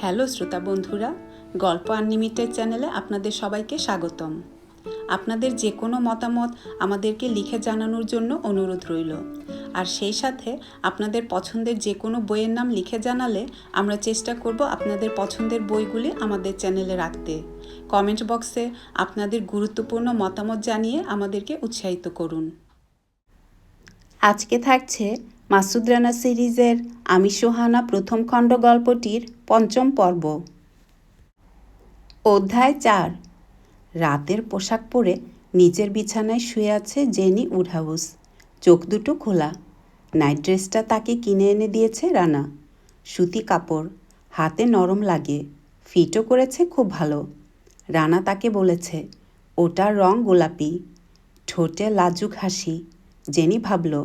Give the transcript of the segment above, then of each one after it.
Hello শ্রোতা বন্ধুরা, গল্প আনলিমিটেড চ্যানেলে আপনাদের সবাইকে স্বাগতম। আপনাদের যে কোনো মতামত আমাদেরকে লিখে জানানোর জন্য অনুরোধ রইল। আর সেই সাথে আপনাদের পছন্দের যে কোনো বইয়ের নাম লিখে জানালে আমরা চেষ্টা করব আপনাদের পছন্দের বইগুলি আমাদের চ্যানেলে রাখতে। কমেন্ট বক্সে আপনাদের গুরুত্বপূর্ণ মতামত জানিয়ে আমাদেরকে উৎসাহিত করুন। আজকে থাকছে মাসুদ রানা সিরিজের আমি সোহানা প্রথম খণ্ড গল্পটির পঞ্চম পর্ব। অধ্যায় 4। রাতের পোশাক পরে নিজের বিছানায় শুয়ে আছে জেনি উডহাউস। চোখ দুটো খোলা। নাইট ড্রেসটা তাকে কিনে এনে দিয়েছে রানা। সুতি কাপড়, হাতে নরম লাগে, ফিটও করেছে খুব ভালো। রানা তাকে বলেছে ওটার রং গোলাপি। ঠোঁটে লাজুক হাসি। জেনি ভাবল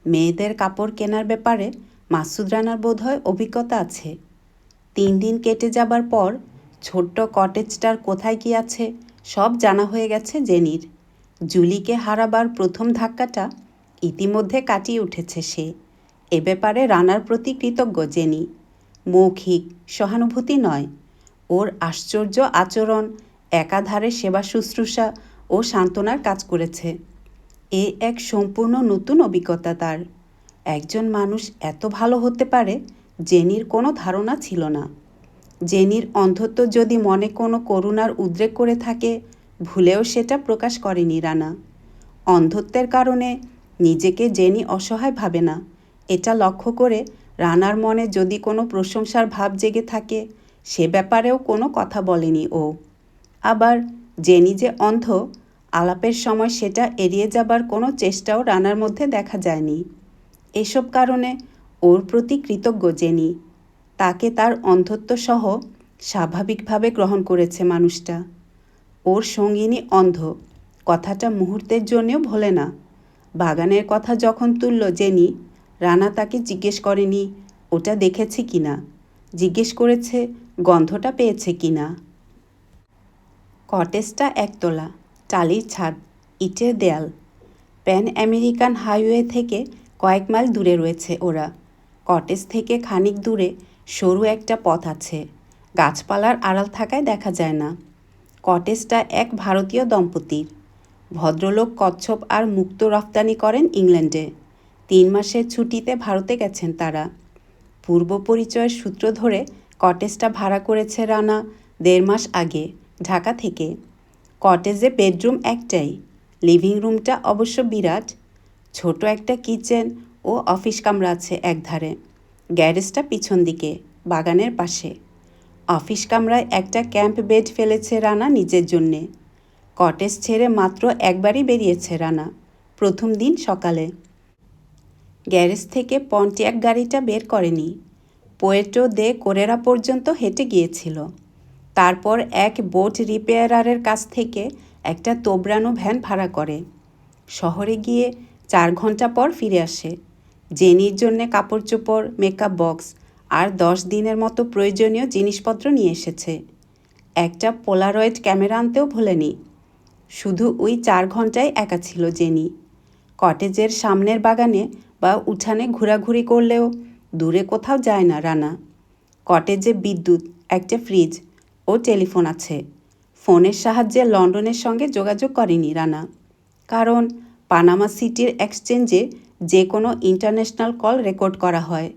মেয়েদের কাপড় কেনার ব্যাপারে মাসুদ রানার বোধহয় অভিজ্ঞতা আছে। 3 দিন কেটে যাবার পর ছোট্ট কটেজটার কোথায় কী আছে সব জানা হয়ে গেছে জেনির। জুলিকে হারাবার প্রথম ধাক্কাটা ইতিমধ্যে কাটিয়ে উঠেছে সে। এ ব্যাপারে রানার প্রতি কৃতজ্ঞ জেনি। মৌখিক সহানুভূতি নয়, ওর আশ্চর্য আচরণ একাধারে সেবা শুশ্রূষা ও সান্ত্বনার কাজ করেছে। এ এক সম্পূর্ণ নতুন অভিজ্ঞতা তার। একজন মানুষ এত ভালো হতে পারে জেনির কোনো ধারণা ছিল না। জেনির অন্ধত্ব যদি মনে কোনো করুণার উদ্রেক করে থাকে, ভুলেও সেটা প্রকাশ করেনি রানা। অন্ধত্বের কারণে নিজেকে জেনি অসহায় ভাবে না, এটা লক্ষ্য করে রানার মনে যদি কোনো প্রশংসার ভাব জেগে থাকে, সে ব্যাপারেও কোনো কথা বলেনি ও। আবার জেনি যে অন্ধ, আলাপের সময় সেটা এড়িয়ে যাবার কোনো চেষ্টাও রানার মধ্যে দেখা যায়নি। এসব কারণে ওর প্রতি কৃতজ্ঞ জেনি। তাকে তার অন্ধত্ব সহ স্বাভাবিকভাবে গ্রহণ করেছে মানুষটা। ওর সঙ্গিনী অন্ধ, কথাটা মুহূর্তের জন্যেও ভোলে না। বাগানের কথা যখন তুলল জেনি, রানা তাকে জিজ্ঞেস করেনি ওটা দেখেছি কি না, জিজ্ঞেস করেছে গন্ধটা পেয়েছে কি না। কটেজটা একতলা, টালির ছাদ, ইটের দেয়াল। প্যান আমেরিকান হাইওয়ে থেকে কয়েক মাইল দূরে রয়েছে ওরা। কটেজ থেকে খানিক দূরে সরু একটা পথ আছে, গাছপালার আড়াল থাকায় দেখা যায় না। কটেজটা এক ভারতীয় দম্পতির। ভদ্রলোক কচ্ছপ আর মুক্তো রফতানি করেন ইংল্যান্ডে। 3 মাসের ছুটিতে ভারতে গেছেন তারা। পূর্ব পরিচয়ের সূত্র ধরে কটেজটা ভাড়া করেছে রানা 1.5 মাস আগে ঢাকা থেকে। কটেজে বেডরুম একটাই, লিভিং রুমটা অবশ্য বিরাট। ছোট একটা কিচেন ও অফিস কামরা আছে একধারে, গ্যারেজটা পিছন দিকে বাগানের পাশে। অফিস কামরায় একটা ক্যাম্প বেড ফেলেছে রানা নিজের জন্যে। কটেজ ছেড়ে মাত্র একবারই বেরিয়েছে রানা, প্রথম দিন সকালে। গ্যারেজ থেকে পন্টিয়াক গাড়িটা বের করেনি, পোয়েটো দে কোরেরা পর্যন্ত হেঁটে গিয়েছিল। তারপর এক বোট রিপেয়ারারের কাছ থেকে একটা তোবড়ানো ভ্যান ভাড়া করে। শহরে গিয়ে 4 ঘন্টা পর ফিরে আসে। জেনির জন্যে কাপড় চোপড়, মেকআপ বক্স আর 10 দিনের মতো প্রয়োজনীয় জিনিসপত্র নিয়ে এসেছে। একটা পোলারয়েড ক্যামেরা আনতেও ভোলেনি। শুধু ওই 4 ঘন্টায় একা ছিল জেনি। কটেজের সামনের বাগানে বা উঠানে ঘোরাঘুরি করলেও দূরে কোথাও যায় না রানা। কটেজে বিদ্যুৎ, একটা ফ্রিজ ও টেলিফোন আছে। ফোনের সাহায্যে লন্ডনের সঙ্গে যোগাযোগ করেনি রানা, কারণ পানামা সিটির এক্সচেঞ্জে যে কোনো ইন্টারন্যাশনাল কল রেকর্ড করা হয়।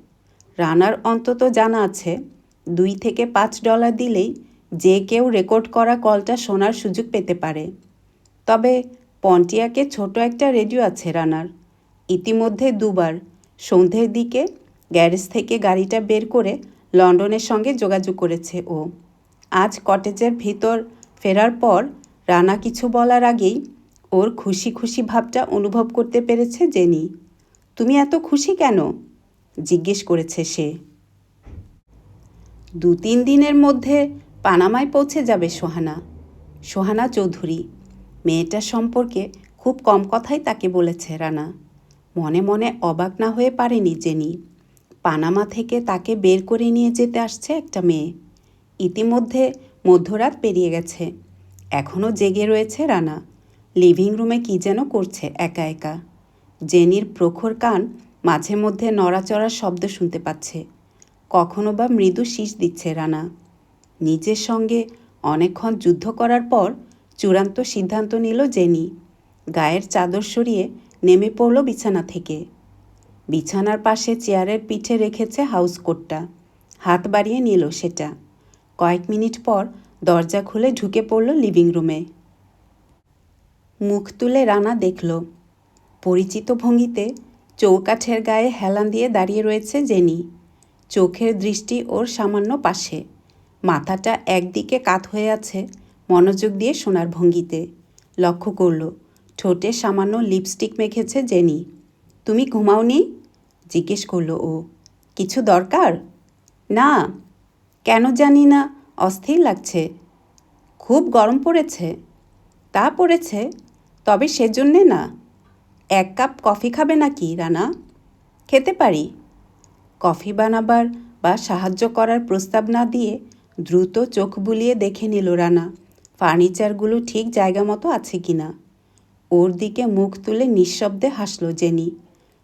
রানার অন্তত জানা আছে $2 থেকে $5 দিলেই যে কেউ রেকর্ড করা কলটা শোনার সুযোগ পেতে পারে। তবে পন্টিয়াকে ছোট একটা রেডিও আছে রানার। ইতিমধ্যে 2 বার সন্ধ্যের দিকে গ্যারেজ থেকে গাড়িটা বের করে লন্ডনের সঙ্গে যোগাযোগ করেছে ও। আজ কটেজের ভিতর ফেরার পর রানা কিছু বলার আগেই ওর খুশি খুশি ভাবটা অনুভব করতে পেরেছে জেনি। তুমি এত খুশি কেন? জিজ্ঞেস করেছে সে। 2-3 দিনের মধ্যে পানামায় পৌঁছে যাবে সোহানা চৌধুরী। মেয়েটার সম্পর্কে খুব কম কথাই তাকে বলেছে রানা। মনে মনে অবাক না হয়ে পারেনি জেনি। পানামা থেকে তাকে বের করে নিয়ে যেতে আসছে একটা মেয়ে। ইতিমধ্যে মধ্যরাত পেরিয়ে গেছে, এখনও জেগে রয়েছে রানা। লিভিং রুমে কী যেন করছে একা একা। জেনির প্রখর কান মাঝে মধ্যে নড়াচড়ার শব্দ শুনতে পাচ্ছে। কখনো বা মৃদু শীষ দিচ্ছে রানা। নিজের সঙ্গে অনেকক্ষণ যুদ্ধ করার পর চূড়ান্ত সিদ্ধান্ত নিল জেনি। গায়ের চাদর সরিয়ে নেমে পড়ল বিছানা থেকে। বিছানার পাশে চেয়ারের পিঠে রেখেছে হাউসকোটটা। হাত বাড়িয়ে নিল সেটা। কয়েক মিনিট পর দরজা খুলে ঢুকে পড়ল লিভিং রুমে। মুখ তুলে রানা দেখল পরিচিত ভঙ্গিতে চৌকাঠের গায়ে হেলান দিয়ে দাঁড়িয়ে রয়েছে জেনি। চোখের দৃষ্টি ওর সামান্য পাশে, মাথাটা একদিকে কাত হয়ে আছে মনোযোগ দিয়ে শোনার ভঙ্গিতে। লক্ষ্য করল ঠোঁটে সামান্য লিপস্টিক মেখেছে জেনি। তুমি ঘুমাওনি? জিজ্ঞেস করল ও। কিছু দরকার? না, কেন জানি না অস্থির লাগছে। খুব গরম পড়েছে? তা পড়েছে, তবে সেজন্যে না। 1 কাপ কফি খাবে নাকি রানা? খেতে পারি। কফি বানাবার বা সাহায্য করার প্রস্তাব না দিয়ে দ্রুত চোখ বুলিয়ে দেখে নিল রানা ফার্নিচারগুলো ঠিক জায়গা মতো আছে কিনা। ওর দিকে মুখ তুলে নিঃশব্দে হাসল জেনি।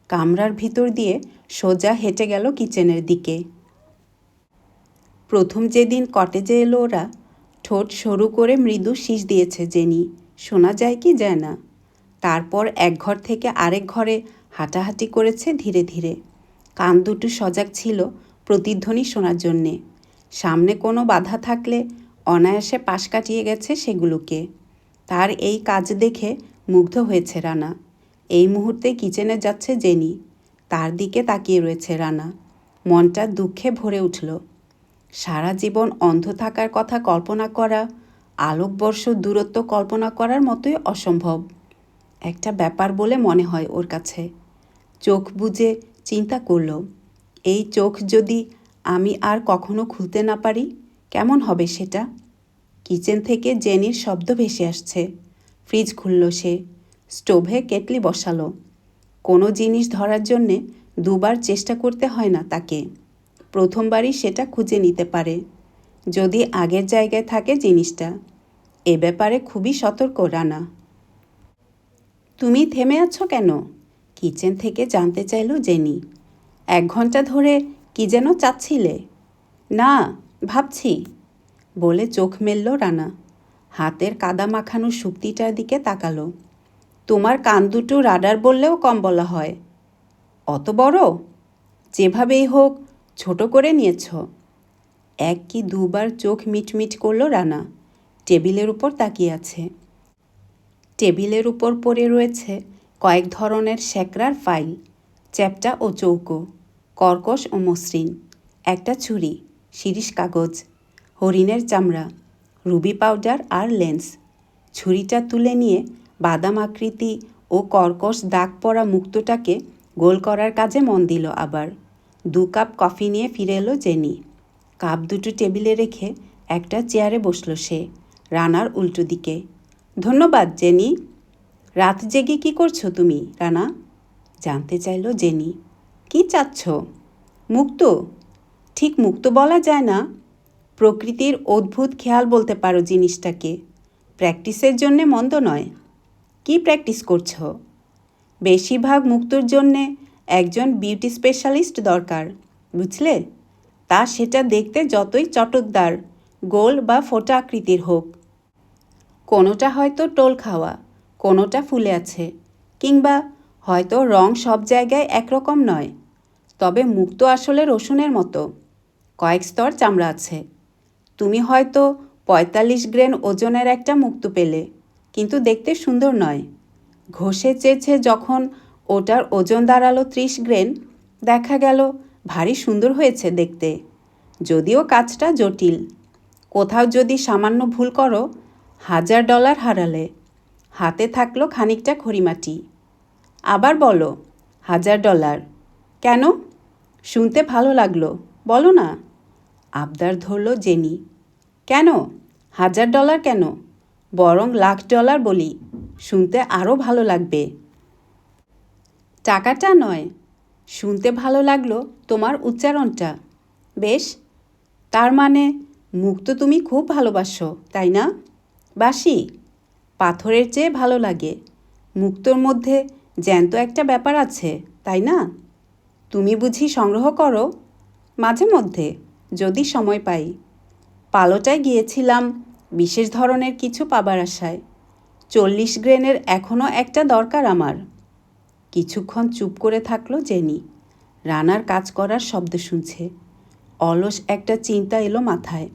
কামরার ভিতর দিয়ে সোজা হেঁটে গেল কিচেনের দিকে। প্রথম যেদিন কটেজে এলো ওরা, ঠোঁট সরু করে মৃদু শীষ দিয়েছে জেনি। শোনা যায় কি যায় না। তারপর এক ঘর থেকে আরেক ঘরে হাঁটাহাঁটি করেছে ধীরে ধীরে। কান দুটো সজাগ ছিল প্রতিধ্বনি শোনার জন্যে। সামনে কোনো বাধা থাকলে অনায়াসে পাশ কাটিয়ে গেছে সেগুলোকে। তার এই কাজ দেখে মুগ্ধ হয়েছে রানা। এই মুহূর্তে কিচেনে যাচ্ছে জেনি। তার দিকে তাকিয়ে রয়েছে রানা। মনটা দুঃখে ভরে উঠল। সারা জীবন অন্ধ থাকার কথা কল্পনা করা আলোকবর্ষ দূরত্ব কল্পনা করার মতোই অসম্ভব একটা ব্যাপার বলে মনে হয় ওর কাছে। চোখ বুজে চিন্তা করল, এই চোখ যদি আমি আর কখনো খুলতে না পারি কেমন হবে সেটা। কিচেন থেকে জেনির শব্দ ভেসে আসছে। ফ্রিজ খুলল সে। স্টোভে কেটলি বসালো। কোনো জিনিস ধরার জন্যে দুবার চেষ্টা করতে হয় না তাকে। প্রথমবারই সেটা খুঁজে নিতে পারে, যদি আগের জায়গায় থাকে জিনিসটা। এ ব্যাপারে খুবই সতর্ক রানা। তুমি থেমে আছো কেন? কিচেন থেকে জানতে চাইল জেনি। 1 ঘন্টা ধরে কি যেন চাচ্ছিলে? না, ভাবছি, বলে চোখ মেলল রানা। হাতের কাদা মাখানো শুক্তিটার দিকে তাকালো। তোমার কান দুটো রাডার বললেও কম বলা হয়। অত বড়? যেভাবেই হোক ছোট করে নিয়েছ। 1 কি 2 বার চোখ মিটমিট করল রানা। টেবিলের উপর তাকিয়ে আছে। টেবিলের উপর পড়ে রয়েছে কয়েক ধরনের শ্যাকরার ফাইল, চ্যাপ্টা ও চৌকো, কর্কশ ও মসৃণ, একটা ছুরি, শিরিষ কাগজ, হরিণের চামড়া, রুবি পাউডার আর লেন্স। ছুরিটা তুলে নিয়ে বাদাম আকৃতি ও কর্কশ দাগ পড়া মুক্তটাকে গোল করার কাজে মন দিল আবার। 2 কাপ কফি নিয়ে ফিরে এলো জেনি। কাপ দুটো টেবিলে রেখে একটা চেয়ারে বসল সে, রানার উল্টো দিকে। ধন্যবাদ জেনি। রাত জেগে কি করছো তুমি রানা? জানতে চাইল জেনি। কি চাচ্ছ? মুক্ত? ঠিক মুক্ত বলা যায় না। প্রকৃতির অদ্ভুত খেয়াল বলতে পারো জিনিসটাকে। প্র্যাকটিসের জন্যে মন্দ নয়। কি প্র্যাকটিস করছো? বেশিরভাগ মুক্তর জন্যে একজন বিউটি স্পেশালিস্ট দরকার, বুঝলে? তা সেটা দেখতে যতই চটকদার, গোল বা ফোঁটা আকৃতির হোক। কোনোটা হয়তো টোল খাওয়া, কোনোটা ফুলে আছে, কিংবা হয়তো রং সব জায়গায় একরকম নয়। তবে মুক্ত আসলে রসুনের মতো, কয়েক স্তর চামড়া আছে। তুমি হয়তো 45 গ্রেন ওজনের একটা মুক্ত পেলে, কিন্তু দেখতে সুন্দর নয়। ঘষে চেয়েছে যখন ওটার ওজন দাঁড়ালো 30 গ্রেন, দেখা গেল ভারী সুন্দর হয়েছে দেখতে, যদিও কাজটা জটিল। কোথাও যদি সামান্য ভুল করো, $1000 হারালে। হাতে থাকলো খানিকটা খড়িমাটি। আবার বলো, $1000। কেন? শুনতে ভালো লাগলো, বলো না। আবদার ধরল জেনি। কেন $1000 কেন? বরং $1,00,000 বলি, শুনতে আরও ভালো লাগবে। টাকাটা নয়, শুনতে ভালো লাগলো তোমার উচ্চারণটা। বেশ, তার মানে মুক্ত তুমি খুব ভালোবাসো, তাই না? বাসি, পাথরের চেয়ে ভালো লাগে। মুক্তোর মধ্যে জ্যান্ত একটা ব্যাপার আছে, তাই না? তুমি বুঝি সংগ্রহ করো? মাঝে মধ্যে, যদি সময় পাই। পালোটায় গিয়েছিলাম বিশেষ ধরনের কিছু পাবার আশায়। 40 গ্রেনের এখনও একটা দরকার আমার। কিছুক্ষণ চুপ করে থাকলো জেনি। রানার কাজ করার শব্দ শুনছে। অলস একটা চিন্তা এলো মাথায়।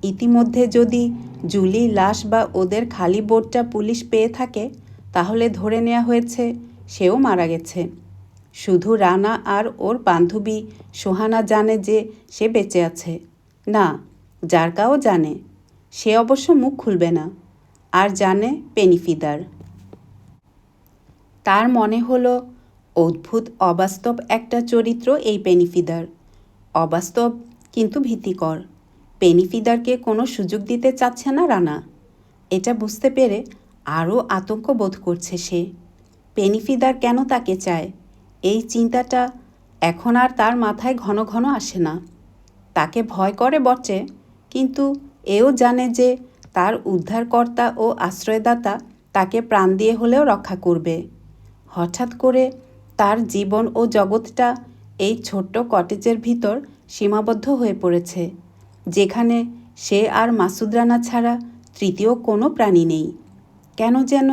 ইতিমধ্যে যদি জুলি লাশ বা ওদের খালি বোটটা পুলিশ পেয়ে থাকে, তাহলে ধরে নেওয়া হয়েছে সেও মারা গেছে। শুধু রানা আর ওর বান্ধবী সোহানা জানে যে সে বেঁচে আছে। না, জারকাও জানে। সে অবশ্য মুখ খুলবে না। আর জানে পেনিফিদার। তার মনে হলো অদ্ভুত অবাস্তব একটা চরিত্র এই পেনিফিদার। অবাস্তব কিন্তু ভীতিকর। পেনিফিদারকে কোনো সুযোগ দিতে চাচ্ছে না রানা। এটা বুঝতে পেরে আরও আতঙ্ক বোধ করছে সে। পেনিফিদার কেন তাকে চায়, এই চিন্তাটা এখন আর তার মাথায় ঘন ঘন আসে না। তাকে ভয় করে বটে, কিন্তু এও জানে যে তার উদ্ধারকর্তা ও আশ্রয়দাতা তাকে প্রাণ দিয়ে হলেও রক্ষা করবে। হঠাৎ করে তার জীবন ও জগৎটা এই ছোট্ট কটেজের ভিতর সীমাবদ্ধ হয়ে পড়েছে, যেখানে সে আর মাসুদ রানা ছাড়া তৃতীয় কোনো প্রাণী নেই। কেন যেন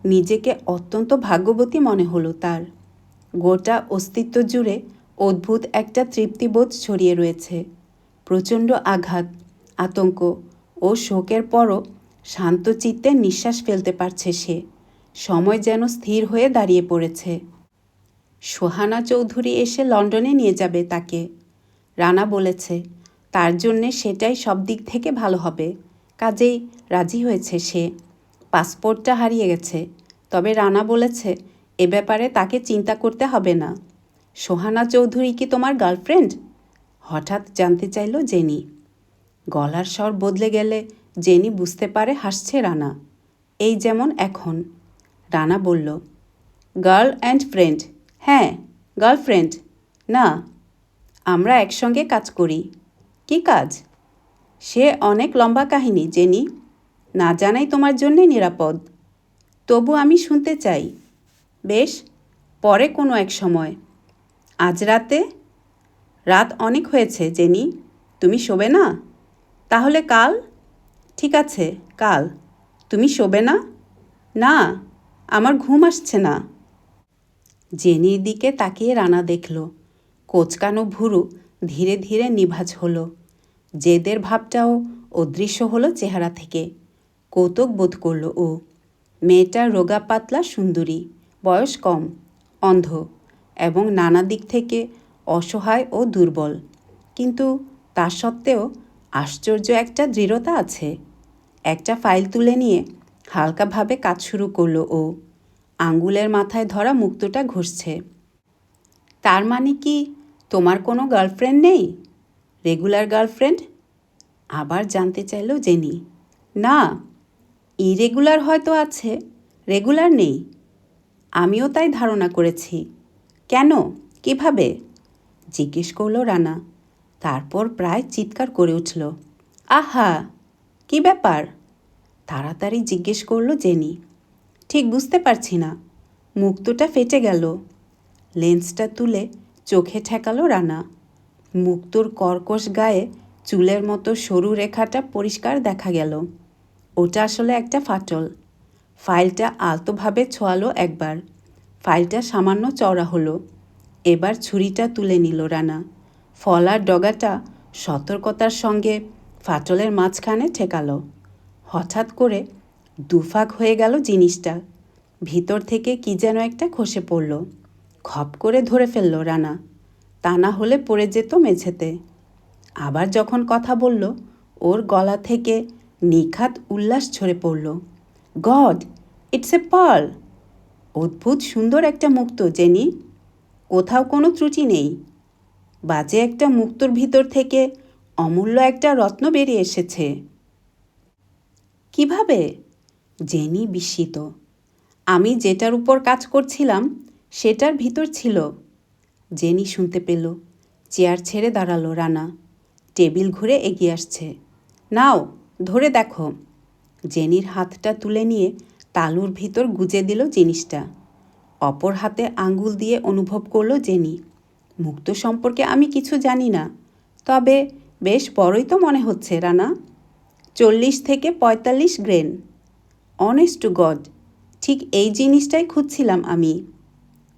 নিজেকে অত্যন্ত ভাগ্যবতী মনে হলো তার। গোটা অস্তিত্ব জুড়ে অদ্ভুত একটা তৃপ্তিবোধ ছড়িয়ে রয়েছে। প্রচণ্ড আঘাত, আতঙ্ক ও শোকের পরও শান্ত চিত্তে নিঃশ্বাস ফেলতে পারছে সে। সময় যেন স্থির হয়ে দাঁড়িয়ে পড়েছে। সোহানা চৌধুরী এসে লন্ডনে নিয়ে যাবে তাকে। রানা বলেছে তার জন্যে সেটাই সব দিক থেকে ভালো হবে। কাজেই রাজি হয়েছে সে। পাসপোর্টটা হারিয়ে গেছে, তবে রানা বলেছে এ ব্যাপারে তাকে চিন্তা করতে হবে না। সোহানা চৌধুরী কি তোমার গার্লফ্রেন্ড? হঠাৎ জানতে চাইল জেনি। গলার স্বর বদলে গেলে জেনি বুঝতে পারে হাসছে রানা। এই যেমন এখন। রানা বলল, গার্ল অ্যান্ড ফ্রেন্ড। হ্যাঁ, গার্লফ্রেন্ড না। আমরা একসঙ্গে কাজ করি। কি কাজ? সে অনেক লম্বা কাহিনী জেনি, না জানাই তোমার জন্যে নিরাপদ। তবু আমি শুনতে চাই। বেশ, পরে কোনো এক সময়। আজ রাতে? রাত অনেক হয়েছে জেনি, তুমি শোবে না? তাহলে কাল? ঠিক আছে, কাল। তুমি শোবে না? না, আমার ঘুম আসছে না। জেনির দিকে তাকিয়ে রানা দেখল কোঁচকানো ভুরু ধীরে ধীরে নিভাজ হলো। জেদের ভাবটাও অদৃশ্য হলো চেহারা থেকে। কৌতুক বোধ করল ও। মেয়েটা রোগা পাতলা সুন্দরী, বয়স কম, অন্ধ এবং নানা দিক থেকে অসহায় ও দুর্বল, কিন্তু তা সত্ত্বেও আশ্চর্য একটা দৃঢ়তা আছে। একটা ফাইল তুলে নিয়ে হালকাভাবে কাজ শুরু করল ও। আঙ্গুলের মাথায় ধরা মুক্তোটা ঘষছে। তার মানে কি তোমার কোনো গার্লফ্রেন্ড নেই? Regular girlfriend? আবার জানতে চাইল জেনি। না, ইরেগুলার হয়তো আছে, রেগুলার নেই। আমিও তাই ধারণা করেছি। কেন, কিভাবে? জিজ্ঞেস করল রানা। তারপর প্রায় চিৎকার করে উঠল, আহা, কি ব্যাপার? তাড়াতাড়ি জিজ্ঞেস করল জেনি। ঠিক বুঝতে পারছি না। মুক্তোটা ফেটে গেল। লেন্সটা তুলে চোখে ঠেকালো রানা। মুক্তোর কর্কশ গায়ে চুলের মতো সরু রেখাটা পরিষ্কার দেখা গেল। ওটা আসলে একটা ফাটল। ফাইলটা আলতোভাবে ছোঁয়ালো একবার। ফাইলটা সামান্য চওড়া হলো। এবার ছুরিটা তুলে নিল রানা। ফলার ডগাটা সতর্কতার সঙ্গে ফাটলের মাঝখানে ঠেকালো। হঠাৎ করে দুফাক হয়ে গেল জিনিসটা। ভিতর থেকে কি যেন একটা খসে পড়ল। খপ করে ধরে ফেলল রানা। তা না হলে পড়ে যেত মেঝেতে। আবার যখন কথা বলল, ওর গলা থেকে নিখাত উল্লাস ঝরে পড়ল। God, it's a pearl! অদ্ভুত সুন্দর একটা মুক্তো জেনি। কোথাও কোনো ত্রুটি নেই। বাজে একটা মুক্তোর ভিতর থেকে অমূল্য একটা রত্ন বেরিয়ে এসেছে। কিভাবে? জেনি বিস্মিত। আমি যেটার উপর কাজ করছিলাম সেটার ভিতর ছিল। জেনি শুনতে পেল। চেয়ার ছেড়ে দাঁড়ালো রানা। টেবিল ঘুরে এগিয়ে আসছে। নাও, ধরে দেখো। জেনির হাতটা তুলে নিয়ে তালুর ভিতর গুজে দিল জিনিসটা। অপর হাতে আঙ্গুল দিয়ে অনুভব করল জেনি। মুক্তো সম্পর্কে আমি কিছু জানি না, তবে বেশ বড়ই তো মনে হচ্ছে রানা। 40 থেকে 45 গ্রেন। অনেস্ট টু গড, ঠিক এই জিনিসটাই খুঁজছিলাম আমি।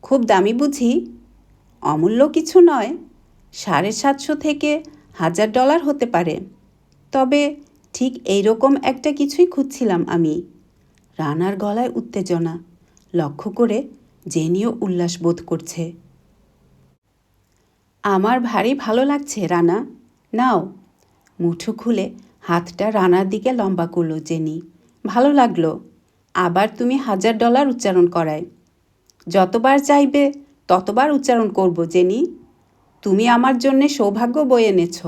খুব দামি বুঝি? অমূল্য কিছু নয়, $750 থেকে $1000 হতে পারে। তবে ঠিক এইরকম একটা কিছুই খুঁজছিলাম আমি। রানার গলায় উত্তেজনা, লক্ষ্য করে জেনিও উল্লাস বোধ করছে। আমার ভারী ভালো লাগছে রানা, নাও। মুঠো খুলে হাতটা রানার দিকে লম্বা করল জেনি। ভালো লাগলো। আবার তুমি $1000 উচ্চারণ করায়। যতবার চাইবে ততবার উচ্চারণ করব জেনি। তুমি আমার জন্যে সৌভাগ্য বয়ে এনেছ।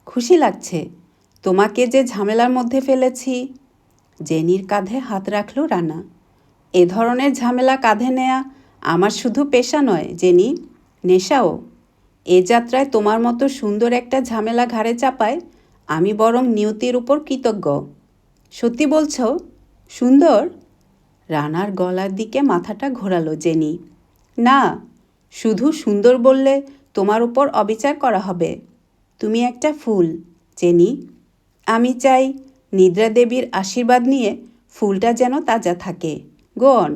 খুশি লাগছে তোমাকে যে ঝামেলার মধ্যে ফেলেছি। জেনির কাঁধে হাত রাখল রানা। এ ধরনের ঝামেলা কাঁধে নেয়া আমার শুধু পেশা নয় জেনি, নেশাও। এ যাত্রায় তোমার মতো সুন্দর একটা ঝামেলা ঘাড়ে চাপায় আমি বরং নিয়তির উপর কৃতজ্ঞ। সত্যি বলছ? সুন্দর? রানার গলার দিকে মাথাটা ঘোরালো জেনি। না, শুধু সুন্দর বললে তোমার উপর অবিচার করা হবে। তুমি একটা ফুল জেনি। আমি চাই নিদ্রা দেবীর আশীর্বাদ নিয়ে ফুলটা যেন তাজা থাকে। Go on,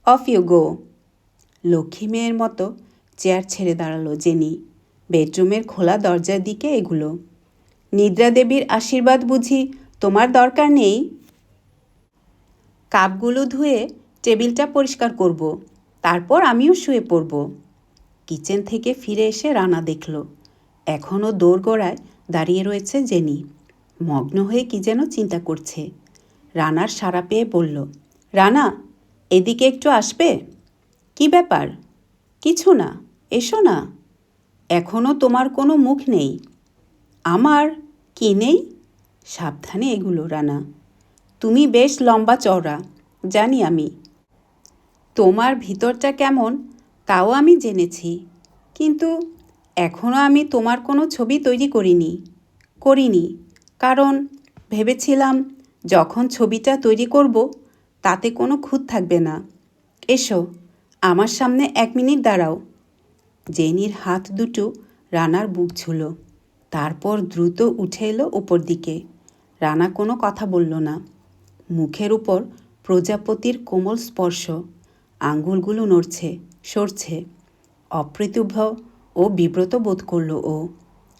off you go. লক্ষ্মী মেয়ের মতো চেয়ার ছেড়ে দাঁড়ালো জেনি। বেডরুমের খোলা দরজার দিকে এগুলো। নিদ্রা দেবীর আশীর্বাদ বুঝি তোমার দরকার নেই? কাপগুলো ধুয়ে টেবিলটা পরিষ্কার করব, তারপর আমিও শুয়ে পড়ব। কিচেন থেকে ফিরে এসে রানা দেখল এখনও দোরগোড়ায় দাঁড়িয়ে রয়েছে জেনি, মগ্ন হয়ে কি যেন চিন্তা করছে। রানার সাড়া পেয়ে বলল, রানা, এদিকে একটু আসবে? কি ব্যাপার? কিছু না, এসো না। এখনও তোমার কোনো মুখ নেই। আমার কি নেই? সাবধানে এগুলো রানা। তুমি বেশ লম্বা চওড়া, জানি আমি। তোমার ভিতরটা কেমন তাও আমি জেনেছি, কিন্তু এখনও আমি তোমার কোনো ছবি তৈরি করিনি, কারণ ভেবেছিলাম যখন ছবিটা তৈরি করব তাতে কোনো খুঁত থাকবে না। এসো, আমার সামনে 1 মিনিট দাঁড়াও। জেনির হাত দুটো রানার বুক ছুঁল, তারপর দ্রুত উঠে এলো উপর দিকে। রানা কোনো কথা বলল না। মুখের উপর প্রজাপতির কোমল স্পর্শ, আঙ্গুলগুলো নড়ছে সরছে। অপ্রতিভ ও বিব্রত বোধ করল ও।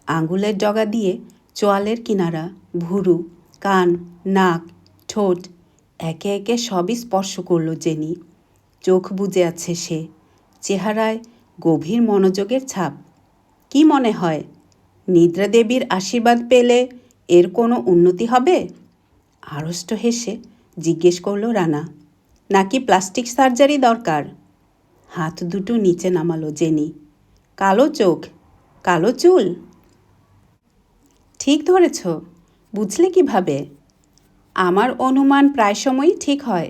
আঙ্গুলের ডগা দিয়ে চোয়ালের কিনারা, ভুরু, কান, নাক, ঠোঁট একে একে সবই স্পর্শ করল জেনি। চোখ বুজে আছে সে, চেহারায় গভীর মনোযোগের ছাপ। কি মনে হয়, নিদ্রা দেবীর আশীর্বাদ পেলে এর কোনো উন্নতি হবে? আড়ষ্ট হেসে জিজ্ঞেস করল রানা। নাকি প্লাস্টিক সার্জারি দরকার? হাত দুটো নিচে নামালো জেনি। কালো চোখ, কালো চুল। ঠিক ধরেছ, বুঝলে কিভাবে? আমার অনুমান প্রায় সময়ই ঠিক হয়।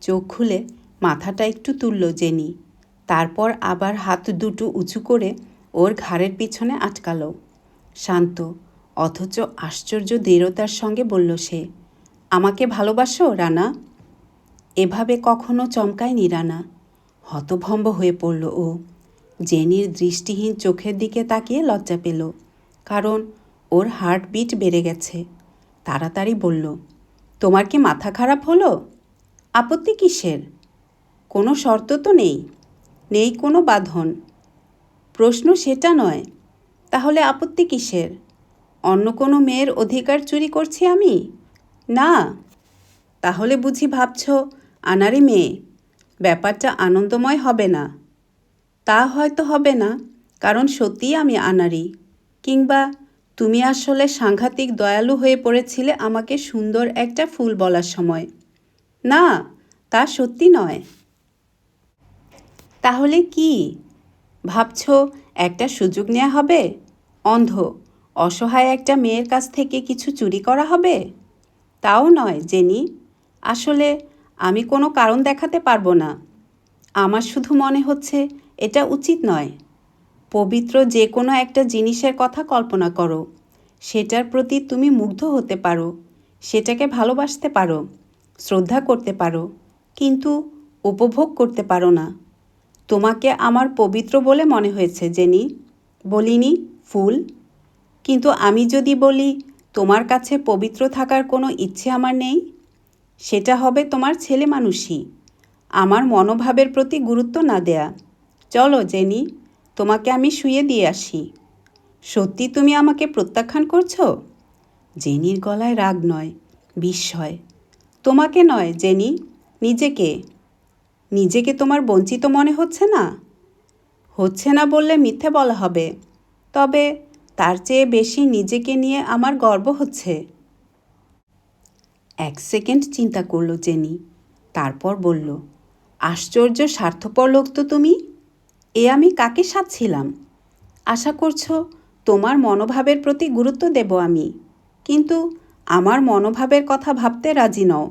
চোখ খুলে মাথাটা একটু তুলল জেনি, তারপর আবার হাত দুটো উঁচু করে ওর ঘাড়ের পিছনে আটকালো। শান্ত অথচ আশ্চর্য দৃঢ়তার সঙ্গে বলল সে, আমাকে ভালোবাসো রানা? এভাবে কখনো চমকায়নি রানা। হতভম্ব হয়ে পড়ল ও। জেনির দৃষ্টিহীন চোখের দিকে তাকিয়ে লজ্জা পেল, কারণ ওর হার্টবিট বেড়ে গেছে। তাড়াতাড়ি বলল, তোমার কি মাথা খারাপ হলো? আপত্তি কিসের? কোনো শর্ত তো নেই কোনো বাঁধন। প্রশ্ন সেটা নয়। তাহলে আপত্তি কিসের? অন্য কোনো মেয়ের অধিকার চুরি করছি আমি? না। তাহলে বুঝি ভাবছ আনারি মেয়ে, ব্যাপারটা আনন্দময় হবে না? তা হয়তো হবে না, কারণ সত্যিই আমি আনারি। কিংবা তুমি আসলে সাংঘাতিক দয়ালু হয়ে পড়েছিলে আমাকে সুন্দর একটা ফুল বলার সময়। না, তা সত্যি নয়। তাহলে কি ভাবছ? একটা সুযোগ নেওয়া হবে? অন্ধ অসহায় একটা মেয়ের কাছ থেকে কিছু চুরি করা হবে? তাও নয় জেনি। আসলে আমি কোনো কারণ দেখাতে পারবো না। আমার শুধু মনে হচ্ছে এটা উচিত নয়। পবিত্র যে কোনো একটা জিনিসের কথা কল্পনা করো, সেটার প্রতি তুমি মুগ্ধ হতে পারো, সেটাকে ভালোবাসতে পারো, শ্রদ্ধা করতে পারো, কিন্তু উপভোগ করতে পারো না। তোমাকে আমার পবিত্র বলে মনে হয়েছে জেনি, বলিনি ফুল। কিন্তু আমি যদি বলি তোমার কাছে পবিত্র থাকার কোনো ইচ্ছে আমার নেই, সেটা হবে তোমার ছেলে মানুষই, আমার মনোভাবের প্রতি গুরুত্ব না দেয়া। চলো জেনি, তোমাকে আমি শুইয়ে দিয়ে আসি। সত্যি তুমি আমাকে প্রত্যাখ্যান করছো? জেনির গলায় রাগ নয়, বিস্ময়। তোমাকে নয় জেনি, নিজেকে। নিজেকে তোমার বঞ্চিত মনে হচ্ছে না? হচ্ছে না বললে মিথ্যে বলা হবে, তবে তার চেয়ে বেশি নিজেকে নিয়ে আমার গর্ব হচ্ছে। 1 সেকেন্ড চিন্তা করল জেনি, তারপর বলল, আশ্চর্য স্বার্থপর লোক তো তুমি। এ আমি কাকে সাধছিলাম? আশা করছো তোমার মনোভাবের প্রতি গুরুত্ব দেব আমি, কিন্তু আমার মনোভাবের কথা ভাবতে রাজি নও।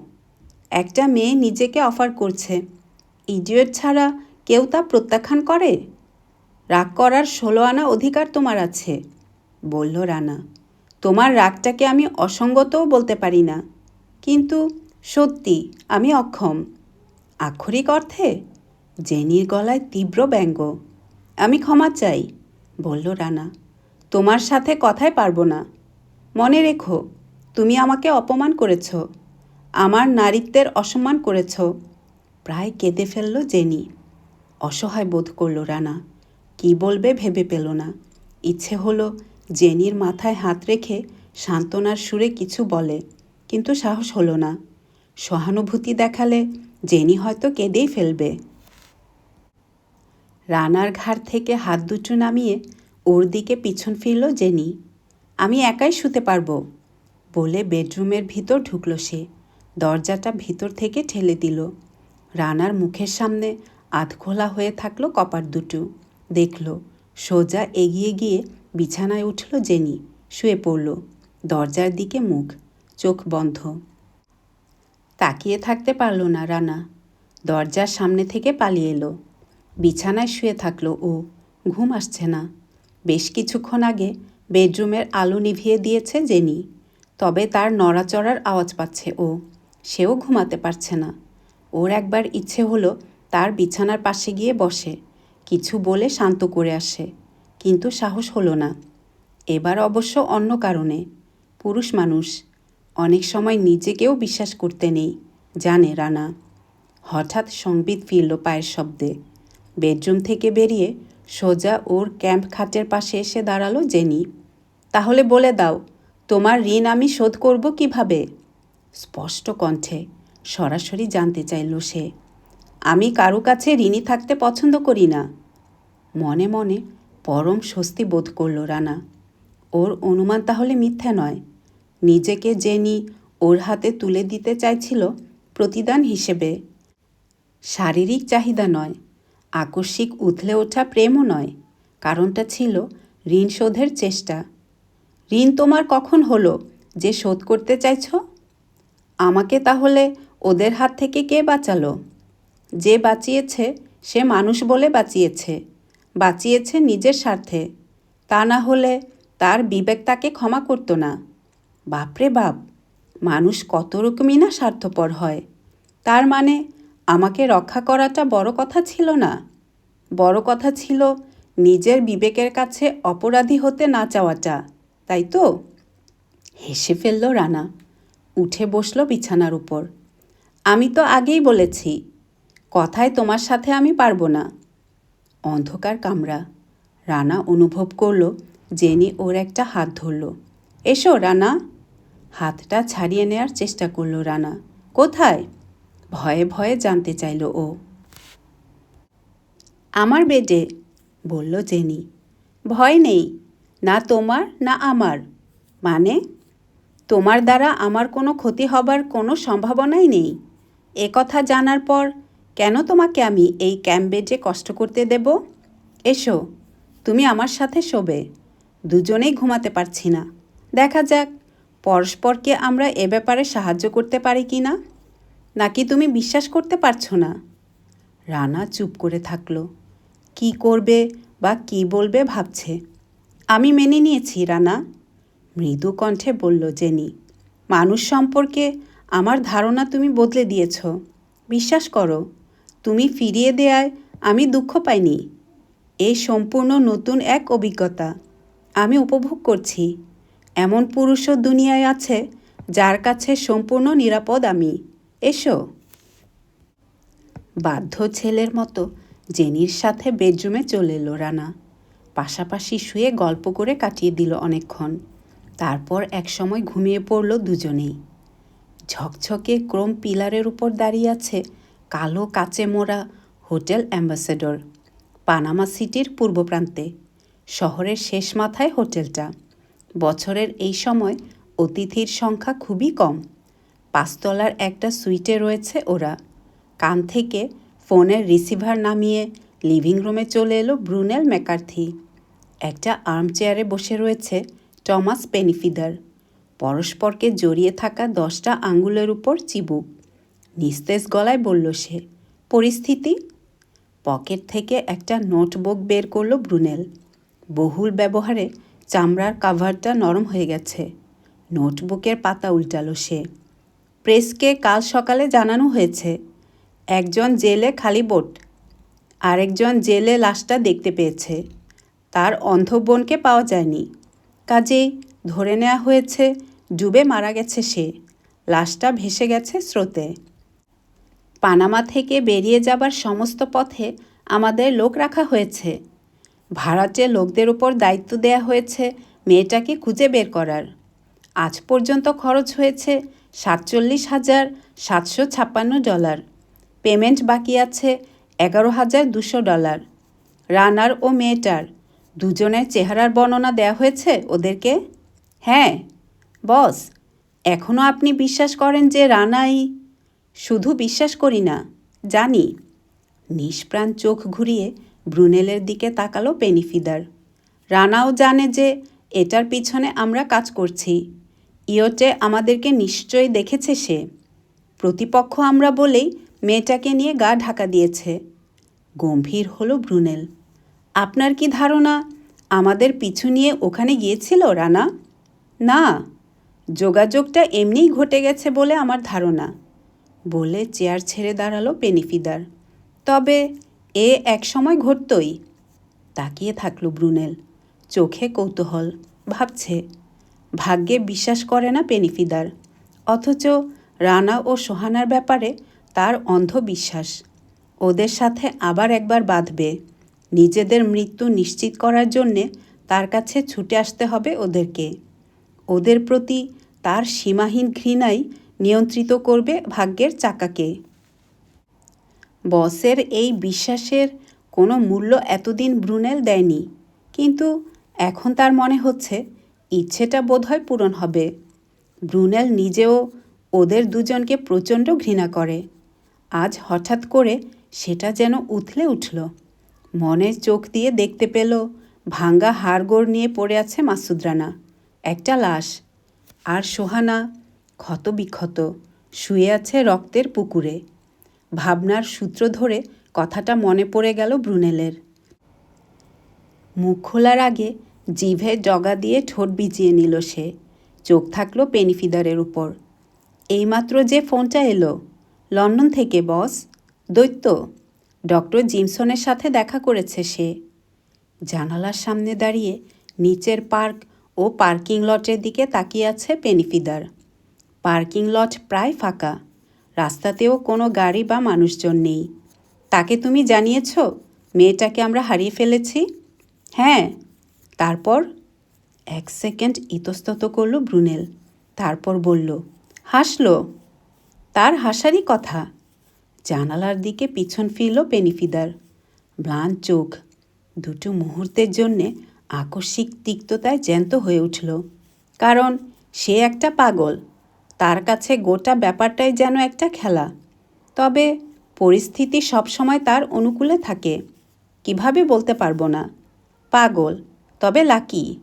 একটা মেয়ে নিজেকে অফার করছে, ইডিয়েট ছাড়া কেউ তা প্রত্যাখ্যান করে? রাগ করার 16 আনা অধিকার তোমার আছে, বলল রানা। তোমার রাগটাকে আমি অসঙ্গতও বলতে পারি না, কিন্তু সত্যি আমি অক্ষম। আক্ষরিক অর্থে? জেনির গলায় তীব্র ব্যঙ্গ। আমি ক্ষমা চাই, বলল রানা। তোমার সাথে কথাই পারবো না। মনে রেখো, তুমি আমাকে অপমান করেছ, আমার নারীত্বের অসম্মান করেছ। প্রায় কেঁদে ফেলল জেনি। অসহায় বোধ করল রানা, কি বলবে ভেবে পেল না। ইচ্ছে হলো জেনির মাথায় হাত রেখে সান্ত্বনার সুরে কিছু বলে, কিন্তু সাহস হলো না। সহানুভূতি দেখালে জেনি হয়তো কেঁদেই ফেলবে। রানার ঘাড় থেকে হাত দুটো নামিয়ে ওর দিকে পিছন ফিরল জেনি। আমি একাই শুতে পারবো, বলে বেডরুমের ভিতর ঢুকল সে। দরজাটা ভিতর থেকে ঠেলে দিল। রানার মুখের সামনে আধখোলা হয়ে থাকলো কপাট দুটো। দেখল, সোজা এগিয়ে গিয়ে বিছানায় উঠল জেনি, শুয়ে পড়ল। দরজার দিকে মুখ, চোখ বন্ধ। তাকিয়ে থাকতে পারল না রানা। দরজার সামনে থেকে পালিয়ে এলো। বিছানায় শুয়ে থাকলো ও। ঘুম আসছে না। বেশ কিছুক্ষণ আগে বেডরুমের আলো নিভিয়ে দিয়েছে জেনি, তবে তার নড়াচড়ার আওয়াজ পাচ্ছে ও। সেও ঘুমাতে পারছে না। ওর একবার ইচ্ছে হলো তার বিছানার পাশে গিয়ে বসে, কিছু বলে শান্ত করে আসে, কিন্তু সাহস হলো না। এবার অবশ্য অন্য কারণে। পুরুষ মানুষ, অনেক সময় নিজেকেও বিশ্বাস করতে নেই, জানে রানা। হঠাৎ সংবিত ফিরল পায়ের শব্দে। বেডরুম থেকে বেরিয়ে সোজা ওর ক্যাম্প খাটের পাশে এসে দাঁড়ালো জেনি। তাহলে বলে দাও, তোমার ঋণ আমি শোধ করব কিভাবে? স্পষ্ট কণ্ঠে সরাসরি জানতে চাইল সে। আমি কারো কাছে ঋণী থাকতে পছন্দ করি না। মনে মনে পরম স্বস্তি বোধ করল রানা। ওর অনুমান তাহলে মিথ্যা নয়। নিজেকে জেনি ওর হাতে তুলে দিতে চাইছিল প্রতিদান হিসেবে। শারীরিক চাহিদা নয়, আকস্মিক উথলে ওঠা প্রেমও নয়, কারণটা ছিল ঋণ শোধের চেষ্টা। ঋণ তোমার কখন হলো যে শোধ করতে চাইছ? আমাকে তাহলে ওদের হাত থেকে কে বাঁচালো? যে বাঁচিয়েছে সে মানুষ বলে বাঁচিয়েছে, বাঁচিয়েছে নিজের স্বার্থে। তা না হলে তার বিবেক তাকে ক্ষমা করতো না। বাপরে বাপ, মানুষ কত রকমই না স্বার্থপর হয়। তার মানে আমাকে রক্ষা করাটা বড় কথা ছিল না? বড় কথা ছিল নিজের বিবেকের কাছে অপরাধী হতে না চাওয়াটা, তাই তো? হেসে ফেলল রানা, উঠে বসল বিছানার উপর। আমি তো আগেই বলেছি, কথায় তোমার সাথে আমি পারবো না। অন্ধকার কামরা। রানা অনুভব করল জেনি ওর একটা হাত ধরল। এসো রানা। হাতটা ছাড়িয়ে নেয়ার চেষ্টা করল রানা। কোথায়? ভয়ে ভয়ে জানতে চাইল ও। আমার বেডে, বলল জেনি। ভয় নেই, না তোমার না আমার। মানে? তোমার দ্বারা আমার কোনো ক্ষতি হবার কোনো সম্ভাবনাই নেই। এ কথা জানার পর কেন তোমাকে আমি এই ক্যাম্প বেডে কষ্ট করতে দেব? এসো, তুমি আমার সাথে শোবে। দুজনেই ঘুমাতে পারছি না। দেখা যাক পরস্পরকে আমরা এ ব্যাপারে সাহায্য করতে পারি কি না। নাকি তুমি বিশ্বাস করতে পারছো না? রানা চুপ করে থাকলো। কি করবে বা কি বলবে ভাবছে। আমি মেনে নিয়েছি রানা, মৃদু কণ্ঠে বলল জেনি। মানুষ সম্পর্কে আমার ধারণা তুমি বদলে দিয়েছ। বিশ্বাস করো, তুমি ফিরিয়ে দেয়ায় আমি দুঃখ পাইনি। এই সম্পূর্ণ নতুন এক অভিজ্ঞতা। আমি উপভোগ করছি। এমন পুরুষও দুনিয়ায় আছে যার কাছে সম্পূর্ণ নিরাপদ আমি। এসো। বাধ্য ছেলের মতো জেনির সাথে বেডরুমে চলে এলো রানা। পাশাপাশি শুয়ে গল্প করে কাটিয়ে দিল অনেকক্ষণ। তারপর একসময় ঘুমিয়ে পড়ল দুজনেই। ঝকঝকে ক্রোম পিলারের উপর দাঁড়িয়ে আছে কালো কাচে মোড়া হোটেল অ্যাম্বাসেডর, পানামা সিটির পূর্ব প্রান্তে। শহরের শেষ মাথায় হোটেলটা। বছরের এই সময় অতিথির সংখ্যা খুবই কম। 5 তলার একটা সুইটে রয়েছে ওরা। কান থেকে ফোনের রিসিভার নামিয়ে লিভিং রুমে চলে এলো ব্রুনেল ম্যাকার্থি। একটা আর্মচেয়ারে বসে রয়েছে টমাস পেনিফিদার। পরস্পরকে জড়িয়ে থাকা 10টা আঙ্গুলের উপর চিবুক। নিস্তেজ গলায় বলল সে, পরিস্থিতি? পকেট থেকে একটা নোটবুক বের করল ব্রুনেল। বহুল ব্যবহারে চামড়ার কাভারটা নরম হয়ে গেছে। নোটবুকের পাতা উল্টালো সে। প্রেসকে কাল সকালে জানানো হয়েছে একজন জেলে খালি বোট, আরেকজন জেলে লাশটা দেখতে পেয়েছে। তার অন্ধ বোনকে পাওয়া যায়নি, কাজেই ধরে নেওয়া হয়েছে ডুবে মারা গেছে সে। লাশটা ভেসে গেছে স্রোতে। পানামা থেকে বেরিয়ে যাবার সমস্ত পথে আমাদের লোক রাখা হয়েছে। ভাড়াটে লোকদের উপর দায়িত্ব দেয়া হয়েছে মেয়েটাকে খুঁজে বের করার। আজ পর্যন্ত খরচ হয়েছে $47,756। পেমেন্ট বাকি আছে $11,200। রানার ও মেয়েটার দুজনের চেহারার বর্ণনা দেয়া হয়েছে ওদেরকে। হ্যাঁ বস, এখনও আপনি বিশ্বাস করেন যে রানাই? শুধু বিশ্বাস করি না, জানি। নিষ্প্রাণ চোখ ঘুরিয়ে ব্রুনেলের দিকে তাকালো পেনিফিদার। রানাও জানে যে এটার পিছনে আমরা কাজ করছি। ইয়োটে আমাদেরকে নিশ্চয়ই দেখেছে সে। প্রতিপক্ষ আমরা বলেই মেয়েটাকে নিয়ে গা ঢাকা দিয়েছে। গম্ভীর হলো ব্রুনেল। আপনার কি ধারণা আমাদের পিছু নিয়ে ওখানে গিয়েছিল রানা? না, যোগাযোগটা এমনিই ঘটে গেছে বলে আমার ধারণা, বলে চেয়ার ছেড়ে দাঁড়ালো পেনিফিদার। তবে এ এক সময় ঘটতই। তাকিয়ে থাকলো ব্রুনেল, চোখে কৌতূহল। ভাবছে, ভাগ্যে বিশ্বাস করে না পেনিফিদার, অথচ রানা ও সোহানার ব্যাপারে তার অন্ধ বিশ্বাস। ওদের সাথে আবার একবার বাঁধবে। নিজেদের মৃত্যু নিশ্চিত করার জন্যে তার কাছে ছুটে আসতে হবে ওদেরকে। ওদের প্রতি তার সীমাহীন ঘৃণাই নিয়ন্ত্রিত করবে ভাগ্যের চাকাকে। বসের এই বিশ্বাসের কোনো মূল্য এতদিন ব্রুনেল দেয়নি, কিন্তু এখন তার মনে হচ্ছে ইচ্ছেটা বোধহয় পূরণ হবে। ব্রুনেল নিজেও ওদের দুজনকে প্রচণ্ড ঘৃণা করে। আজ হঠাৎ করে সেটা যেন উথলে উঠল। মনের চোখ দিয়ে দেখতে পেল ভাঙ্গা হাড়গোড় নিয়ে পড়ে আছে মাসুদ রানা, একটা লাশ। আর সোহানা ক্ষতবিক্ষত শুয়ে আছে রক্তের পুকুরে। ভাবনার সূত্র ধরে কথাটা মনে পড়ে গেল ব্রুনেলের। মুখ খোলার আগে জিভে ডগা দিয়ে ঠোঁট ভিজিয়ে নিল সে। চোখ থাকলো পেনিফিদারের উপর। এইমাত্র যে ফোনটা এলো, লন্ডন থেকে বস। দৈত্য ডক্টর জিমসনের সাথে দেখা করেছে সে। জানালার সামনে দাঁড়িয়ে নিচের পার্ক ও পার্কিং লটের দিকে তাকিয়ে আছে পেনিফিদার। পার্কিং লট প্রায় ফাঁকা, রাস্তাতেও কোনো গাড়ি বা মানুষজন নেই। তাকে তুমি জানিয়েছ মেয়েটাকে আমরা হারিয়ে ফেলেছি? হ্যাঁ। তারপর? 1 সেকেন্ড ইতস্তত করল ব্রুনেল, তারপর বলল, হাসল। তার হাসারই কথা। জানালার দিকে পিছন ফিরল পেনিফিদার। ম্লান চোখ দুটো মুহূর্তের জন্যে আকস্মিক তিক্ততায় জ্যান্ত হয়ে উঠল। কারণ সে একটা পাগল। তার কাছে গোটা ব্যাপারটাই যেন একটা খেলা। তবে পরিস্থিতি সবসময় তার অনুকূলে থাকে। কিভাবে বলতে পারবো না। পাগল, তবে লাকি।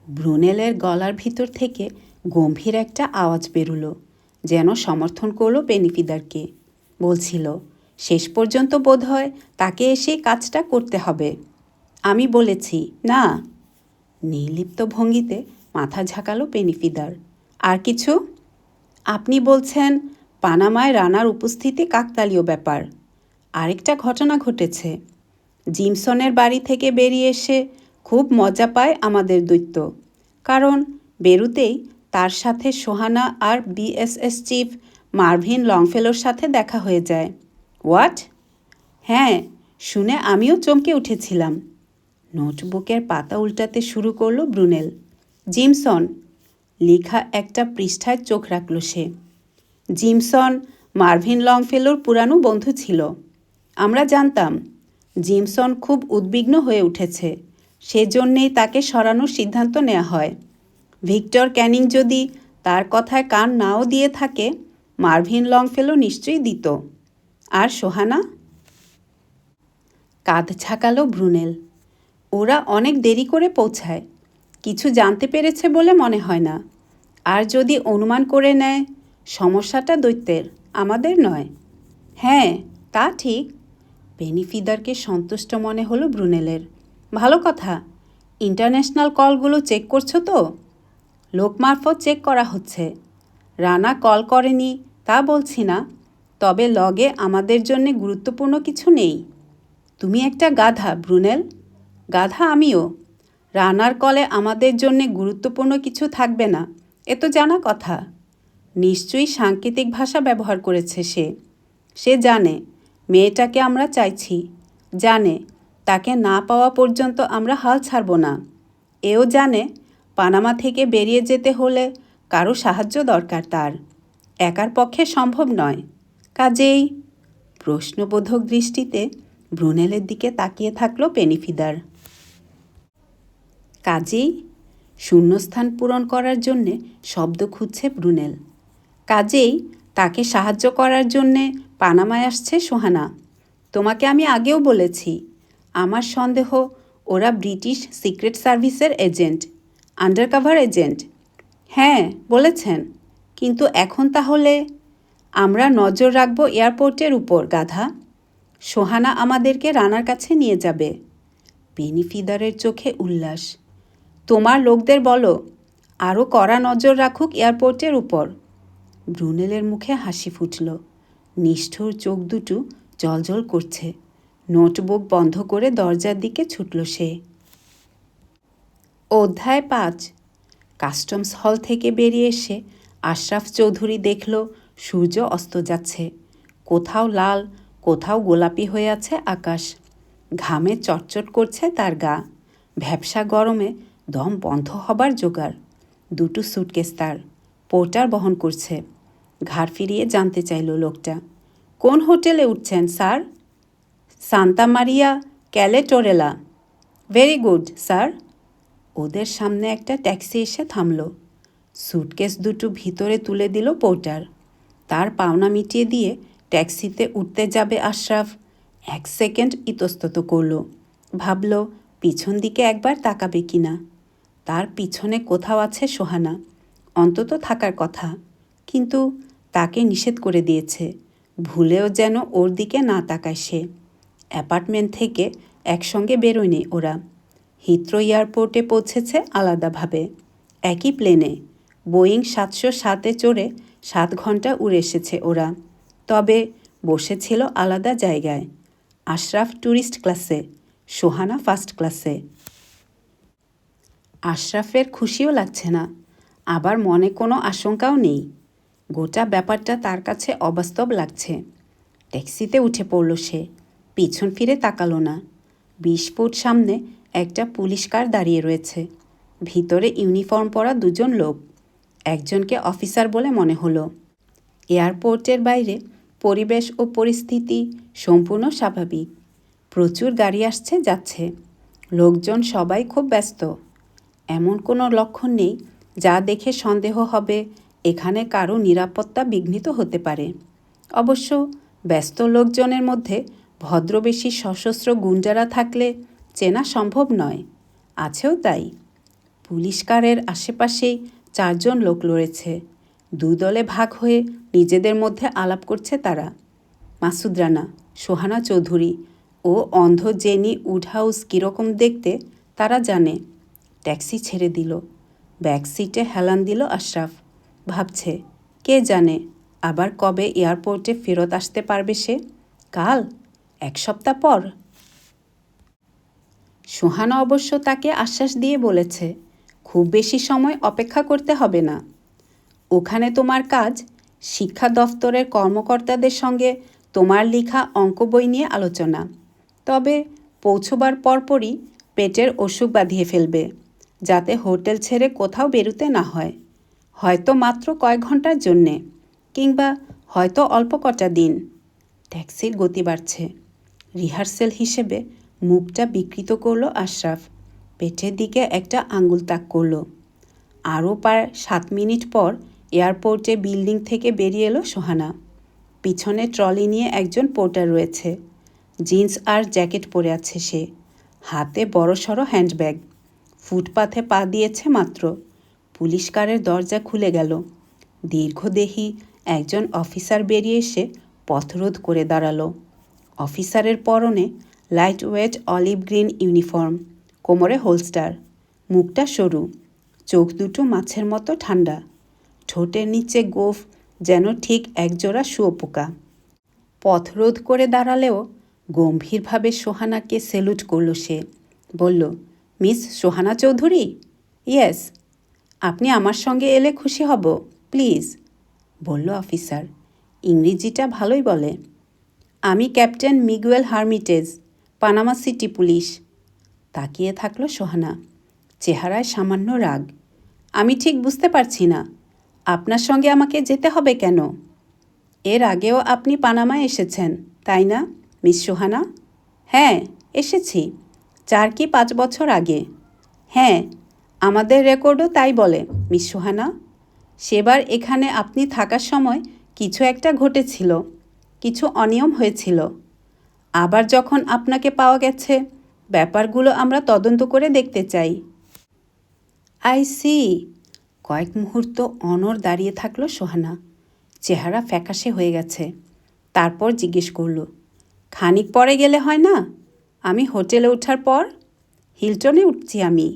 ব্রুনেলের গলার ভিতর থেকে গম্ভীর একটা আওয়াজ বেরুলো, যেন সমর্থন করলো পেনিফিদারকে। বলছিল, শেষ পর্যন্ত বোধহয় তাকে এসে কাজটা করতে হবে। আমি বলেছি না। নির্লিপ্ত ভঙ্গিতে মাথা ঝাঁকালো পেনিফিদার। আর কিছু? আপনি বলছেন পানামায় রানার উপস্থিতি কাকতালীয় ব্যাপার। আরেকটা ঘটনা ঘটেছে। জিমসনের বাড়ি থেকে বেরিয়ে এসে খুব মজা পায় আমাদের দৈত্য, কারণ বেরুতেই তার সাথে সোহানা আর বিএসএস চিফ মার্ভিন লংফেলোর সাথে দেখা হয়ে যায়। হোয়াট? হ্যাঁ, শুনে আমিও চমকে উঠেছিলাম। নোটবুকের পাতা উল্টাতে শুরু করলো ব্রুনেল। জিমসন লেখা একটা পৃষ্ঠায় চোখ রাখল সে। জিমসন মার্ভিন লংফেলোর পুরানো বন্ধু ছিল। আমরা জানতাম জিমসন খুব উদ্বিগ্ন হয়ে উঠেছে, সেজন্যেই তাকে সরানোর সিদ্ধান্ত নেওয়া হয়। ভিক্টর ক্যানিং যদি তার কথায় কান নাও দিয়ে থাকে, মার্ভিন লংফেলো নিশ্চয়ই দিত। আর সোহানা? কাঁধ ঝাঁকালো ব্রুনেল। ওরা অনেক দেরি করে পৌঁছায়, কিছু জানতে পেরেছে বলে মনে হয় না। আর যদি অনুমান করে নেয়, সমস্যাটা দৈত্যের, আমাদের নয়। হ্যাঁ, তা ঠিক। বেনিফিদারকে সন্তুষ্ট মনে হলো ব্রুনেলের। ভালো কথা। ইন্টারন্যাশনাল কলগুলো চেক করছো তো? লোক মারফত চেক করা হচ্ছে। রানা কল করেনি তা বলছি না, তবে লগে আমাদের জন্য গুরুত্বপূর্ণ কিছু নেই। তুমি একটা গাধা ব্রুনেল। গাধা আমিও। রানার কলে আমাদের জন্যে গুরুত্বপূর্ণ কিছু থাকবে না, এ তো জানা কথা। নিশ্চয়ই সাংকেতিক ভাষা ব্যবহার করেছে সে। সে জানে মেয়েটাকে আমরা চাইছি, জানে তাকে না পাওয়া পর্যন্ত আমরা হাল ছাড়ব না। এও জানে পানামা থেকে বেরিয়ে যেতে হলে কারো সাহায্য দরকার তার, একার পক্ষে সম্ভব নয়। কাজেই প্রশ্নবোধক দৃষ্টিতে ব্রুনেলের দিকে তাকিয়ে থাকলো বেনিফিদার। কাজেই শূন্যস্থান পূরণ করার জন্যে শব্দ খুঁজছে ব্রুনেল। কাজেই তাকে সাহায্য করার জন্যে পানামায় আসছে সোহানা। তোমাকে আমি আগেও বলেছি, আমার সন্দেহ ওরা ব্রিটিশ সিক্রেট সার্ভিসের এজেন্ট, আন্ডারকভার এজেন্ট। হ্যাঁ, বলেছেন, কিন্তু এখন তাহলে আমরা নজর রাখব এয়ারপোর্টের উপর, গাধা। সোহানা আমাদেরকে রানার কাছে নিয়ে যাবে। বেনিফিদারের চোখে উল্লাস। তোমার লোকদের বলো আরও কড়া নজর রাখুক এয়ারপোর্টের উপর। ব্রুনেলের মুখে হাসি ফুটল। নিষ্ঠুর চোখ দুটো জ্বলজ্বল করছে। নোটবুক বন্ধ করে দরজার দিকে ছুটল সে। অধ্যায় 5। কাস্টমস হল থেকে বেরিয়ে এসে আশরাফ চৌধুরী দেখল সূর্য অস্ত যাচ্ছে। কোথাও লাল, কোথাও গোলাপি হয়ে আছে আকাশ। ঘামে চটচট করছে তার গা। ভ্যাপসা গরমে দম বন্ধ হবার জোগাড়। দুটো সুটকেস তার, পোর্টার বহন করছে। ঘাড় ফিরিয়ে জানতে চাইল লোকটা, কোন হোটেলে উঠছেন স্যার? সান্তা মারিয়া ক্যালেটোরেলা। Very good sir. ওদের সামনে একটা ট্যাক্সি এসে থামল। সুটকেস দুটো ভিতরে তুলে দিল পোর্টার। তার পাওনা মিটিয়ে দিয়ে ট্যাক্সিতে উঠতে যাবে আশরাফ। 1 সেকেন্ড ইতস্তত করল। ভাবল পিছন দিকে একবার তাকাবে কিনা। তার পিছনে কোথাও আছে সোহানা, অন্তত থাকার কথা, কিন্তু তাকে নিষেধ করে দিয়েছে। ভুলেও যেন ওর দিকে না তাকায় সে। অ্যাপার্টমেন্ট থেকে একসঙ্গে বেরোয়নি ওরা। হিথ্রো এয়ারপোর্টে পৌঁছেছে আলাদাভাবে, একই প্লেনে। বোয়িং 707-এ চড়ে 7 ঘন্টা উড়ে এসেছে ওরা, তবে বসেছিল আলাদা জায়গায়। আশরাফ ট্যুরিস্ট ক্লাসে, সোহানা ফার্স্ট ক্লাসে। আশরাফের খুশিও লাগছে না, আবার মনে কোনো আশঙ্কাও নেই। গোটা ব্যাপারটা তার কাছে অবাস্তব লাগছে। ট্যাক্সিতে উঠে পড়ল সে, পিছন ফিরে তাকালো না। 20 ফুট সামনে একটা পুলিশ কার দাঁড়িয়ে রয়েছে। ভিতরে ইউনিফর্ম পরা 2 জন লোক। একজনকে অফিসার বলে মনে হলো। এয়ারপোর্টের বাইরে পরিবেশ ও পরিস্থিতি সম্পূর্ণ স্বাভাবিক। প্রচুর গাড়ি আসছে যাচ্ছে, লোকজন সবাই খুব ব্যস্ত। এমন কোনো লক্ষণ নেই যা দেখে সন্দেহ হবে এখানে কারো নিরাপত্তা বিঘ্নিত হতে পারে। অবশ্য ব্যস্ত লোকজনের মধ্যে ভদ্রবেশী সশস্ত্র গুন্ডারা থাকলে চেনা সম্ভব নয়। আছেও তাই। পুলিশ কারের আশেপাশেই 4 জন লোক লড়েছে। 2 দলে ভাগ হয়ে নিজেদের মধ্যে আলাপ করছে তারা। মাসুদ রানা, সোহানা চৌধুরী ও অন্ধ জেনি উডহাউস কীরকম দেখতে তারা জানে। ট্যাক্সি ছেড়ে দিল। ব্যাক সিটে হেলান দিল আশরাফ। ভাবছে, কে জানে আবার কবে এয়ারপোর্টে ফেরত আসতে পারবে সে। কাল? 1 সপ্তাহ পর? সোহানা অবশ্য তাকে আশ্বাস দিয়ে বলেছে, খুব বেশি সময় অপেক্ষা করতে হবে না। ওখানে তোমার কাজ শিক্ষা দফতরের কর্মকর্তাদের সঙ্গে তোমার লেখা অঙ্ক বই নিয়ে আলোচনা। তবে পৌঁছবার পরপরই পেটের অসুখ বাঁধিয়ে ফেলবে, যাতে হোটেল ছেড়ে কোথাও বেরোতে না হয়। হয়তো মাত্র কয়েক ঘন্টার জন্যে, কিংবা হয়তো অল্প কটা দিন। ট্যাক্সির গতি বাড়ছে। রিহার্সেল হিসেবে মুখটা বিকৃত করল আশরাফ। পেটের দিকে একটা আঙ্গুল তাক করল। আরও প্রায় 7 মিনিট পর এয়ারপোর্টে বিল্ডিং থেকে বেরিয়ে এলো সোহানা। পিছনে ট্রলি নিয়ে একজন পোর্টার রয়েছে। জিন্স আর জ্যাকেট পরে আছে সে, হাতে বড়সড় হ্যান্ডব্যাগ। ফুটপাথে পা দিয়েছে মাত্র, পুলিশ কারের দরজা খুলে গেল। দীর্ঘদেহী একজন অফিসার বেরিয়ে এসে পথরোধ করে দাঁড়ালো। অফিসারের পরনে light weight olive green uniform, কোমরে হোলস্টার, মুখটা সরু, চোখ দুটো মাছের মতো ঠান্ডা, ঠোঁটের নিচে গোঁফ যেন ঠিক একজোড়া শুঁয়োপোকা। পথরোধ করে দাঁড়ালেও গম্ভীরভাবে সোহানাকে স্যালুট করল সে। বলল, মিস সোহানা চৌধুরী? ইয়েস। আপনি আমার সঙ্গে এলে খুশি হব, প্লিজ, বলল অফিসার। ইংরেজিটা ভালোই বলে। আমি captain Miguel hermitage, Panama city police. তাকিয়ে থাকলো সোহানা, চেহারায় সামান্য রাগ। আমি ঠিক বুঝতে পারছি না, আপনার সঙ্গে আমাকে যেতে হবে কেন? এর আগেও আপনি পানামায় এসেছেন, তাই না মিস সোহানা? হ্যাঁ, এসেছি 4 কি 5 বছর আগে। হ্যাঁ, আমাদের রেকর্ডও তাই বলে মিস সোহানা। সেবার এখানে আপনি থাকার সময় কিছু একটা ঘটেছিল, কিছু অনিয়ম হয়েছিল। আবার যখন আপনাকে পাওয়া গেছে, ব্যাপারগুলো আমরা তদন্ত করে দেখতে চাই। I see. কয়েক মুহূর্ত অনড় দাঁড়িয়ে থাকলো সোহানা, চেহারা ফ্যাকাশে হয়ে গেছে। তারপর জিজ্ঞেস করল, খানিক পরে গেলে হয় না? আমি হোটেলে ওঠার পর? হিলটনে উঠছি আমি।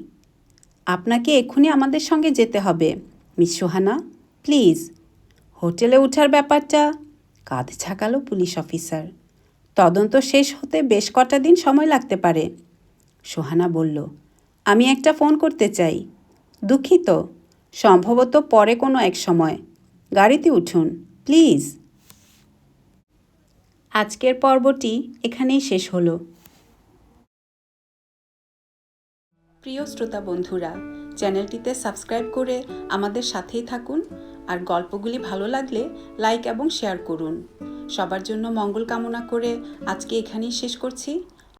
আপনাকে এক্ষুনি আমাদের সঙ্গে যেতে হবে মিস সোহানা, প্লিজ। হোটেলে ওঠার ব্যাপারটা, কাঁধ ঝাঁকালো পুলিশ অফিসার। তদন্ত শেষ হতে বেশ কটা দিন সময় লাগতে পারে। সোহানা বলল, আমি একটা ফোন করতে চাই। দুঃখিত, সম্ভবত পরে কোনো এক সময়। গাড়িতে উঠুন প্লিজ। আজকের পর্বটি এখানেই শেষ হলো। প্রিয় শ্রোতা বন্ধুরা, চ্যানেলটিতে সাবস্ক্রাইব করে আমাদের সাথেই থাকুন। আর গল্পগুলি ভালো লাগলে লাইক এবং শেয়ার করুন। সবার জন্য মঙ্গল কামনা করে আজকে এখানেই শেষ করছি।